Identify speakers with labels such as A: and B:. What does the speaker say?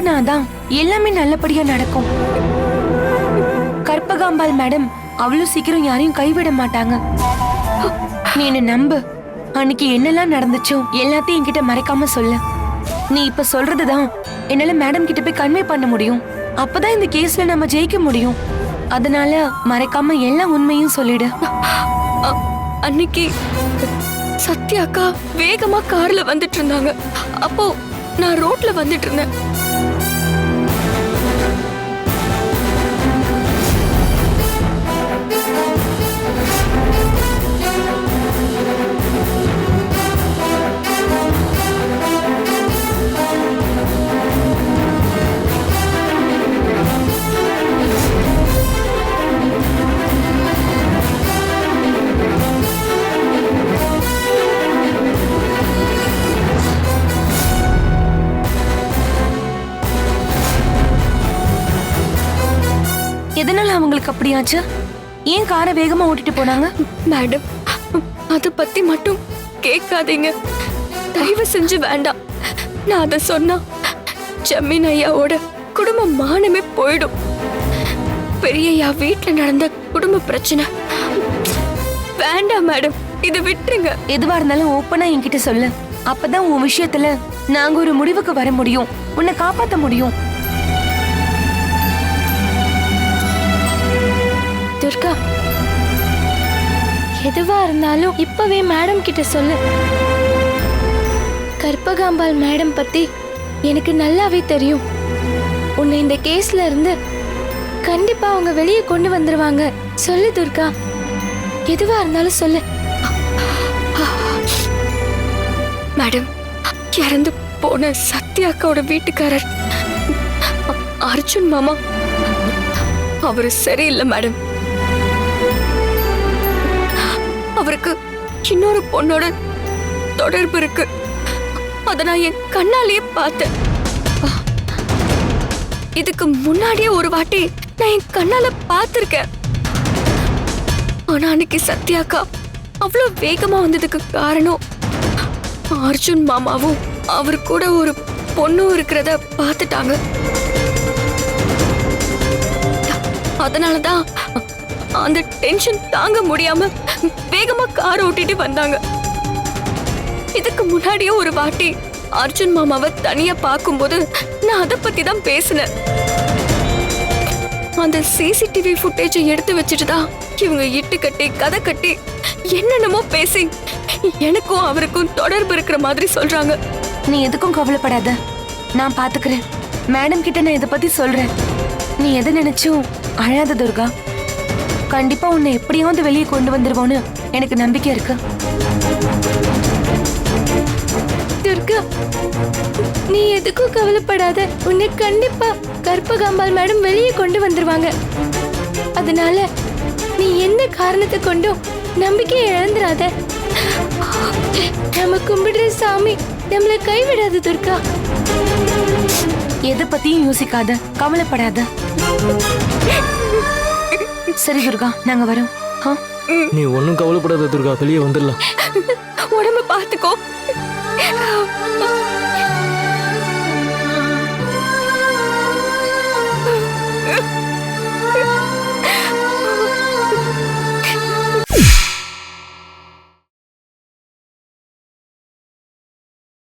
A: நம்பினாதான் எல்லாமே நல்லபடியா நடக்கும். கற்பகாம்பாள் மேடம் அவ்வளவு சீக்கிரம் யாரையும் கைவிட மாட்டாங்க. நீ என்ன நம்பு. அன்னைக்கு என்னெல்லாம் நடந்துச்சோ எல்லாத்தையும் என்கிட்ட மறைக்காம சொல்லு. நீ இப்ப சொல்றதுதான் என்னால மேடம் கிட்ட போய் கன்வே பண்ண முடியும். அப்பதான் இந்த கேஸ்ல நம்ம ஜெயிக்க முடியும். அதனால மறைக்காம எல்லா உண்மையும் சொல்லிடு.
B: அன்னைக்கு சத்யா அக்கா வேகமா கார்ல வந்துட்டு இருந்தாங்க. அப்போ நான் ரோட்ல வந்துட்டு இருந்தேன்.
A: எதனால அவங்களுக்கு அப்படியாச்சு? ஏன் காரை வேகமா ஓட்டிட்டு போனாங்க?
B: மேடம், அத பத்தி மட்டும் கேட்காதீங்க. தயவு செஞ்சு வேண்டாம். நான் அத சொன்னா ஜமீன் ஐயாவோட குடும்ப மானமே போயிடும். பெரியய்யா வீட்டுல நடந்த குடும்ப பிரச்சனை. வேண்டாம் மேடம், இத விட்டுருங்க.
A: எதுவா இருந்தாலும் ஓப்பனா என்கிட்ட சொல்லு. அப்பதான் உன் விஷயத்துல நாங்க ஒரு முடிவுக்கு வர முடியும், உன்னை காப்பாத்த முடியும்.
C: துர்கா, எதுவா இருந்தாலும் இப்பவே மேடம் கிட்ட சொல்லு. கற்பகாம்பாள் மேடம் பத்தி எனக்கு நல்லாவே தெரியும். உன்னை இந்த கேஸ்ல இருந்து கண்டிப்பா அவங்க வெளியே கொண்டு வந்துருவாங்க. சொல்லு துர்கா, எதுவா இருந்தாலும் சொல்லு.
B: மேடம், இறந்து போன சத்யா அக்காவோட வீட்டுக்காரர் அர்ஜுன் மாமா, அவரு சரியில்லை மேடம். அவருக்கு இன்னொரு பொண்ணோட தொடர்பு இருக்கு. அத நான் என் கண்ணாலேயே பார்த்தேன். இதுக்கு முன்னாடியே ஒரு வாட்டி நான் என் கண்ணால பார்த்திருக்கேன். ஆனா அன்னைக்கு சத்யாக்கா அவ்வளவு வேகமா வந்ததுக்கு காரணம் அர்ஜுன் மாமாவும் அவர் கூட ஒரு பொண்ணும் இருக்கிறத பார்த்துட்டாங்க. அதனாலதான் அந்த டென்ஷன் தாங்க முடியாம வேகமா கார் ஓட்டிட்டு வந்தாங்க. இதுக்கு முன்னாடியே ஒரு வாட்டி அர்ஜுன் மாமாவை தனியா பார்க்கும்போது நான் அதை பத்தி தான் பேசினேன். அந்த சிசிடிவி ஃபுட்டேஜை எடுத்து வச்சுட்டுதான் இவங்க இட்டு கட்டி கதை கட்டி என்னென்னமோ பேசி எனக்கும் அவருக்கும் தொடர்பு இருக்கிற மாதிரி சொல்றாங்க.
A: நீ எதுக்கும் கவலைப்படாத, நான் பாத்துக்கிறேன். மேடம் கிட்ட நான் இதை பத்தி சொல்றேன். நீ எதை நினைச்சும் அழாத துர்கா. கண்டிப்பா உன்னை எப்படியாவது வெளியே கொண்டு வந்துருவோன்னு எனக்கு நம்பிக்கை இருக்கு.
C: துர்கா, நீ எதுக்கும் கவலைப்படாத. உன்னை கண்டிப்பா கற்பகாம்பாள் மேடம் வெளியே கொண்டு வந்துருவாங்க. அதனால நீ எந்த காரணத்தை கொண்டும் நம்பிக்கையை இழந்துராத. நம்ம கும்பிடுற சாமி நம்மள கைவிடாது துர்கா.
A: எதை பத்தியும் யோசிக்காத, கவலைப்படாத. சரி துர்கா, நாங்க வரோம்.
D: நீ ஒன்னும் கவலைப்படாத துர்கா, வெளியே வந்துடலாம்.
B: உடம்ப பாத்துக்கோ.